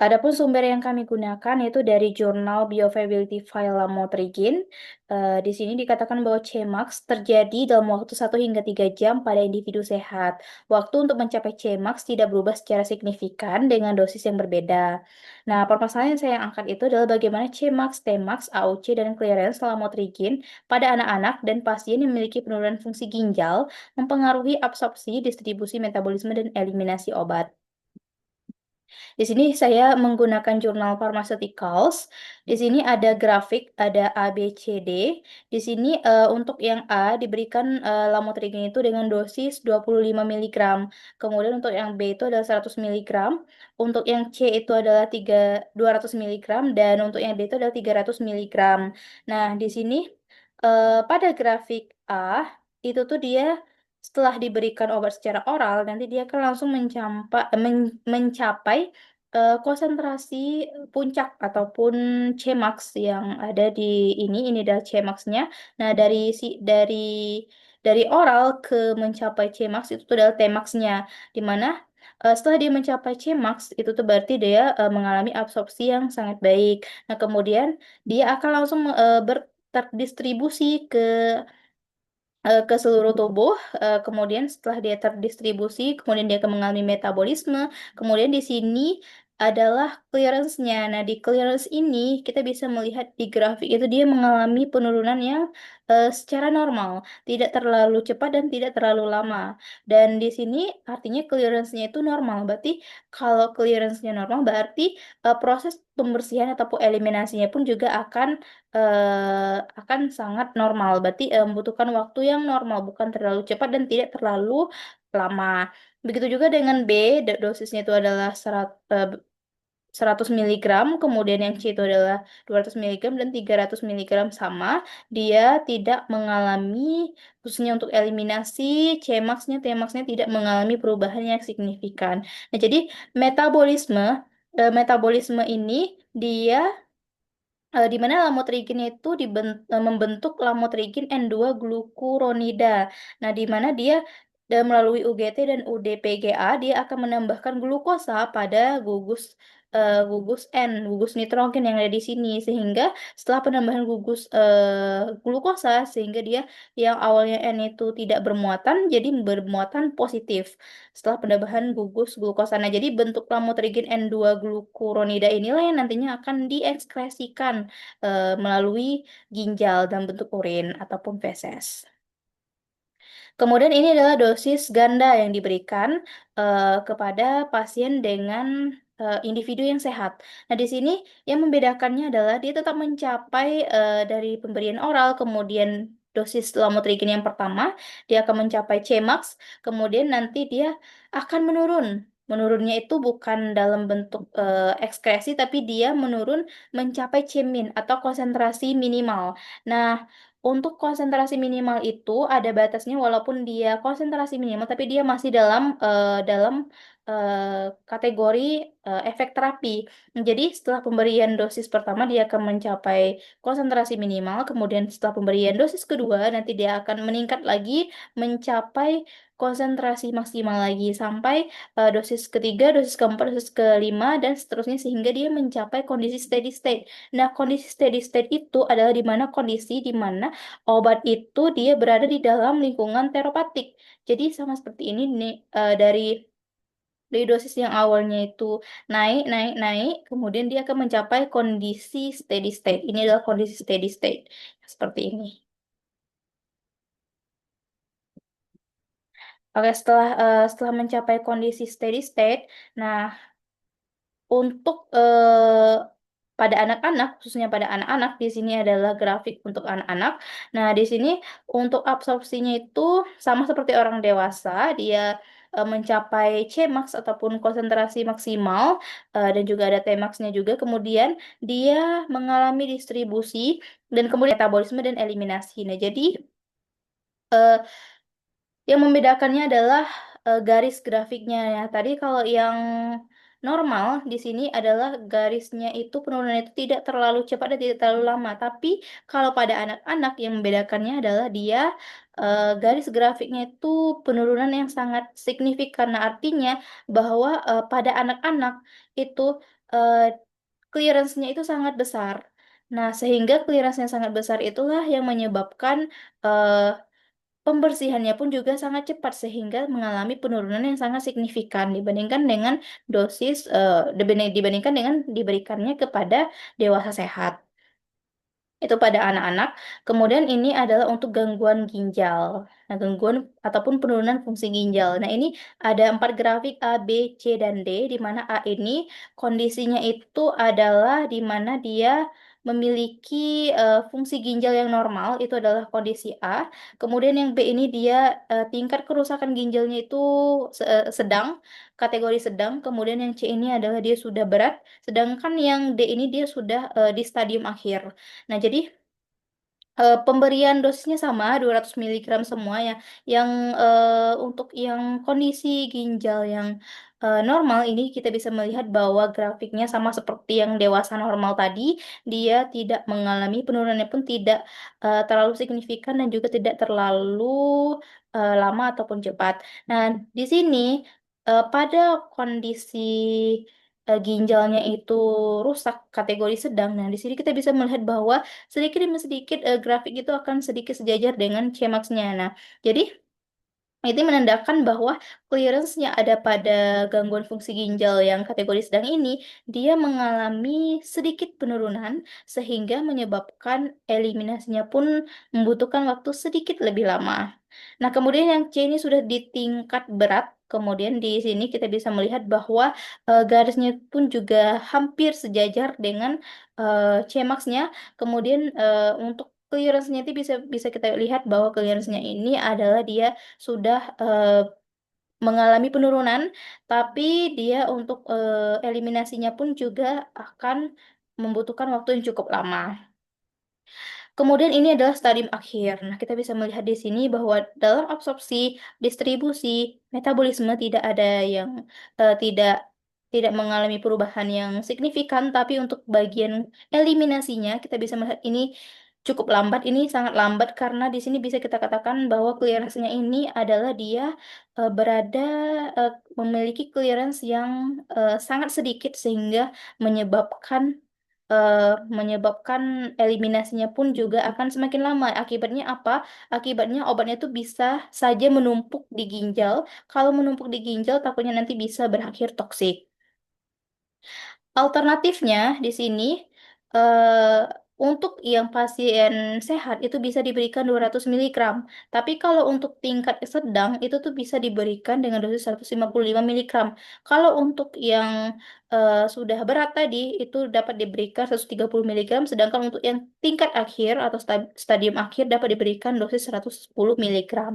Adapun sumber yang kami gunakan itu dari jurnal Bioavailability File Lamotrigine. Di sini dikatakan bahwa Cmax terjadi dalam waktu 1 hingga 3 jam pada individu sehat. Waktu untuk mencapai Cmax tidak berubah secara signifikan dengan dosis yang berbeda. Nah, permasalahan yang saya angkat itu adalah bagaimana Cmax, Tmax, AUC, dan clearance lamotrigine pada anak-anak dan pasien yang memiliki penurunan fungsi ginjal mempengaruhi absorpsi, distribusi, metabolisme, dan eliminasi obat. Di sini saya menggunakan jurnal Pharmaceuticals. Di sini ada grafik, ada A, B, C, D. Di sini untuk yang A diberikan lamotrigine itu dengan dosis 25 miligram. Kemudian untuk yang B itu adalah 100 miligram. Untuk yang C itu adalah 200 miligram. Dan untuk yang D itu adalah 300 miligram. Nah, di sini pada grafik A, itu tuh dia setelah diberikan obat secara oral, nanti dia akan langsung mencapai konsentrasi puncak ataupun Cmax yang ada di ini adalah Cmax-nya. Nah, dari oral ke mencapai Cmax itu tuh adalah Tmax-nya, di mana setelah dia mencapai Cmax itu tuh berarti dia mengalami absorpsi yang sangat baik. Nah, kemudian dia akan langsung terdistribusi ke seluruh tubuh. Kemudian setelah dia terdistribusi, kemudian dia akan mengalami metabolisme. Kemudian di sini adalah clearance-nya. Nah, di clearance ini kita bisa melihat di grafik itu dia mengalami penurunan yang secara normal, tidak terlalu cepat dan tidak terlalu lama. Dan di sini artinya clearance-nya itu normal. Berarti kalau clearance-nya normal berarti proses pembersihan ataupun eliminasinya pun juga akan sangat normal. Berarti membutuhkan waktu yang normal, bukan terlalu cepat dan tidak terlalu lama. Begitu juga dengan B, dosisnya itu adalah 100 miligram, kemudian yang C itu adalah 200 miligram dan 300 miligram sama. Dia tidak mengalami, khususnya untuk eliminasi, Cmax-nya, Tmax-nya tidak mengalami perubahan yang signifikan. Nah, jadi metabolisme ini dia di mana lamotrigin itu membentuk lamotrigin N2 glukuronida. Nah, di mana dia melalui UGT dan UDPGA dia akan menambahkan glukosa pada gugus nitrogen yang ada di sini, sehingga setelah penambahan glukosa sehingga dia yang awalnya N itu tidak bermuatan jadi bermuatan positif setelah penambahan gugus glukosa. Nah, jadi bentuk lamotrigin N2 glukuronida inilah yang nantinya akan diekskresikan melalui ginjal dalam bentuk urin ataupun feses. Kemudian ini adalah dosis ganda yang diberikan kepada pasien dengan individu yang sehat. Nah, di sini yang membedakannya adalah dia tetap mencapai dari pemberian oral, kemudian dosis lamotrigin yang pertama, dia akan mencapai Cmax, kemudian nanti dia akan menurun. Menurunnya itu bukan dalam bentuk ekskresi, tapi dia menurun mencapai Cmin atau konsentrasi minimal. Nah, untuk konsentrasi minimal itu ada batasnya walaupun dia konsentrasi minimal tapi dia masih dalam kategori efek terapi. Jadi setelah pemberian dosis pertama dia akan mencapai konsentrasi minimal, kemudian setelah pemberian dosis kedua nanti dia akan meningkat lagi mencapai konsentrasi maksimal lagi sampai dosis ketiga, dosis keempat, dosis kelima dan seterusnya sehingga dia mencapai kondisi steady state. Nah, kondisi steady state itu adalah di mana kondisi di mana obat itu dia berada di dalam lingkungan teropatik. Jadi sama seperti ini nih dari dosis yang awalnya itu naik, naik, naik, kemudian dia akan mencapai kondisi steady state. Ini adalah kondisi steady state seperti ini. Oke, setelah mencapai kondisi steady state, nah untuk pada anak-anak, khususnya pada anak-anak, di sini adalah grafik untuk anak-anak. Nah, di sini untuk absorpsinya itu sama seperti orang dewasa, dia mencapai Cmax ataupun konsentrasi maksimal, dan juga ada Tmax-nya juga. Kemudian dia mengalami distribusi dan kemudian metabolisme dan eliminasi. Nah, jadi eh, yang membedakannya adalah garis grafiknya ya. Tadi kalau yang normal di sini adalah garisnya itu penurunan itu tidak terlalu cepat dan tidak terlalu lama. Tapi kalau pada anak-anak yang membedakannya adalah dia garis grafiknya itu penurunan yang sangat signifikan. Nah, artinya bahwa pada anak-anak itu eh, clearance-nya itu sangat besar. Nah, sehingga clearance yang sangat besar itulah yang menyebabkan eh, pembersihannya pun juga sangat cepat sehingga mengalami penurunan yang sangat signifikan dibandingkan dengan dibandingkan dengan diberikannya kepada dewasa sehat. Itu pada anak-anak. Kemudian ini adalah untuk gangguan ginjal. Nah, gangguan ataupun penurunan fungsi ginjal. Nah, ini ada 4 grafik A, B, C, dan D, di mana A ini kondisinya itu adalah di mana dia memiliki fungsi ginjal yang normal, itu adalah kondisi A. Kemudian yang B ini dia tingkat kerusakan ginjalnya itu sedang, kategori sedang. Kemudian yang C ini adalah dia sudah berat, sedangkan yang D ini dia sudah di stadium akhir. Nah, jadi pemberian dosisnya sama 200 miligram semua ya. Yang untuk yang kondisi ginjal yang normal ini kita bisa melihat bahwa grafiknya sama seperti yang dewasa normal tadi, dia tidak mengalami penurunannya pun tidak terlalu signifikan dan juga tidak terlalu lama ataupun cepat. Nah, di sini pada kondisi ginjalnya itu rusak kategori sedang. Nah, di sini kita bisa melihat bahwa sedikit demi sedikit grafik itu akan sedikit sejajar dengan Cmax-nya. Nah, jadi itu menandakan bahwa clearance-nya ada pada gangguan fungsi ginjal yang kategori sedang ini, dia mengalami sedikit penurunan sehingga menyebabkan eliminasinya pun membutuhkan waktu sedikit lebih lama. Nah, kemudian yang C ini sudah di tingkat berat. Kemudian di sini kita bisa melihat bahwa garisnya pun juga hampir sejajar dengan Cmax-nya. Kemudian untuk clearance-nya itu bisa bisa kita lihat bahwa clearance-nya ini adalah dia sudah mengalami penurunan, tapi dia untuk eliminasinya pun juga akan membutuhkan waktu yang cukup lama. Kemudian ini adalah stadium akhir. Nah, kita bisa melihat di sini bahwa dalam absorpsi, distribusi, metabolisme tidak ada yang tidak tidak mengalami perubahan yang signifikan, tapi untuk bagian eliminasinya kita bisa melihat ini cukup lambat. Ini sangat lambat karena di sini bisa kita katakan bahwa clearance-nya ini adalah dia berada eh, memiliki clearance yang sangat sedikit sehingga menyebabkan eh, menyebabkan eliminasinya pun juga akan semakin lama. Akibatnya apa? Akibatnya obatnya itu bisa saja menumpuk di ginjal. Kalau menumpuk di ginjal, takutnya nanti bisa berakhir toksik. Alternatifnya di sini eh, untuk yang pasien sehat itu bisa diberikan 200 miligram. Tapi kalau untuk tingkat sedang itu tuh bisa diberikan dengan dosis 155 miligram. Kalau untuk yang sudah berat tadi itu dapat diberikan 130 miligram, sedangkan untuk yang tingkat akhir atau stadium akhir dapat diberikan dosis 110 miligram.